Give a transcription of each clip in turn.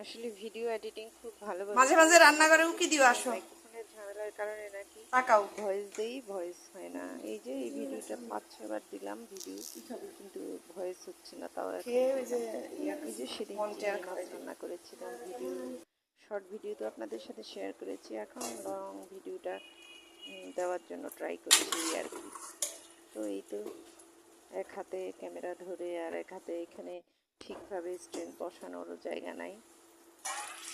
আসলে video editing খুব মাঝে ভালোভাবে মাঝে রান্নাঘরে উকি দিও, আসো মাইক্রোফোনের ঝামেলার কারণে নাকি তাকাও। ভয়েস হয় না। এই যে এই ভিডিওটা 5-6 বার দিলাম ভিডিও, কিন্তু ভয়েস হচ্ছে না, তাও এখন খেয়ে ওই যে দিলাম। এই যে সেদিন মনটা চিংড়ি মাছ খাওয়াই দিই। রান্না করেছিলাম, শর্ট ভিডিও তো আপনাদের সাথে শেয়ার করেছি, এখন লং ভিডিওটা দেওয়ার জন্য ট্রাই করছি আর কি। তো এই তো এক হাতে ক্যামেরা ধরে আর এক হাতে এখানে ঠিকভাবে স্ট্যান্ড বসানোরও জায়গা নাই,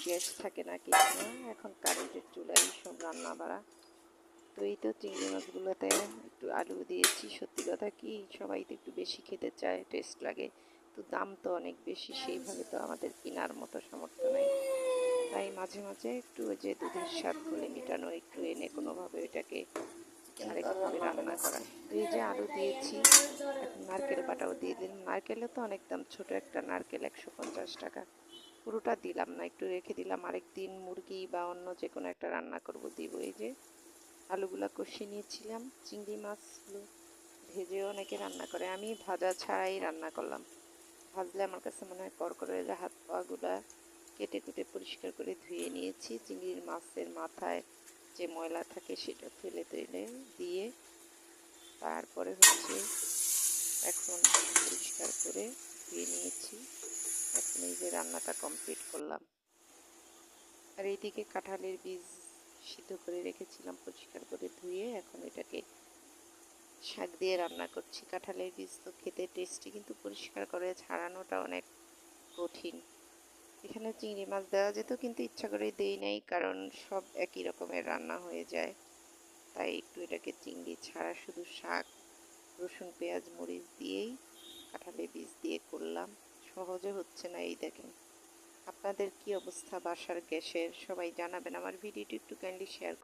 গ্যাস থাকে না কিছু না, এখন কারেন্টের চুলাই সব রান্না বাড়া। তো এই তো চিংড়ি মাছগুলোতে একটু আলু দিয়েছি, সত্যি কথা কি সবাই তো একটু বেশি খেতে চায়, টেস্ট লাগে, তো দাম তো অনেক বেশি, সেইভাবে তো আমাদের কেনার মতো সামর্থ্য নেই, তাই মাঝে মাঝে একটু ওই যে দুধের স্বাদ ঘোলে মেটানো একটু এনে কোনোভাবে ওইটাকে আরেকভাবে রান্না করা। তো এই যে আলু দিয়েছি, এখন নারকেল বাটাও দিয়ে দিলাম, নারকেলও তো অনেক দাম, ছোট একটা নারকেল 150 টাকা, পুরোটা দিলাম না, একটু রেখে দিলাম, আরেকদিন মুরগি বা অন্য যে কোনো একটা রান্না করব দিব। এই যে আলুগুলো কষিয়ে নিয়েছিলাম, চিংড়ি মাছগুলো ভেজেও অনেকে রান্না করে, আমি ভাজা ছাড়াই রান্না করলাম, ভাজলে আমার কাছে মনে হয় করকরে হাত পাগুলা কেটে কুটে পরিষ্কার করে ধুয়ে নিয়েছি, চিংড়ির মাছের মাথায় যে ময়লা থাকে সেটা ফেলে তুলে দিয়ে তারপরে হচ্ছে এখন পরিষ্কার করে ধুয়ে নিয়েছি, এখন এই যে রান্নাটা কমপ্লিট করলাম। আর এইদিকে কাঁঠালের বীজ সিদ্ধ করে রেখেছিলাম পরিষ্কার করে ধুয়ে, এখন এটাকে শাক দিয়ে রান্না করছি। কাঁঠালের বীজ তো খেতে টেস্টি, কিন্তু পরিষ্কার করে ছাড়ানোটা অনেক কঠিন। এখানে চিংড়ি মাছ দেওয়া যেত, কিন্তু ইচ্ছা করে দেই নাই, কারণ সব একই রকমের রান্না হয়ে যায়, তাই একটু এটাকে চিংড়ি ছাড়া শুধু শাক রসুন পেঁয়াজ মরিচ দিয়েই কাঁঠালের বীজ দিয়ে করলাম। সহজে হচ্ছে না, এই দেখেন। আপনাদের কি অবস্থা বাসার গ্যাসের, সবাই জানাবেন, আমার ভিডিওটি একটু কাইন্ডলি শেয়ার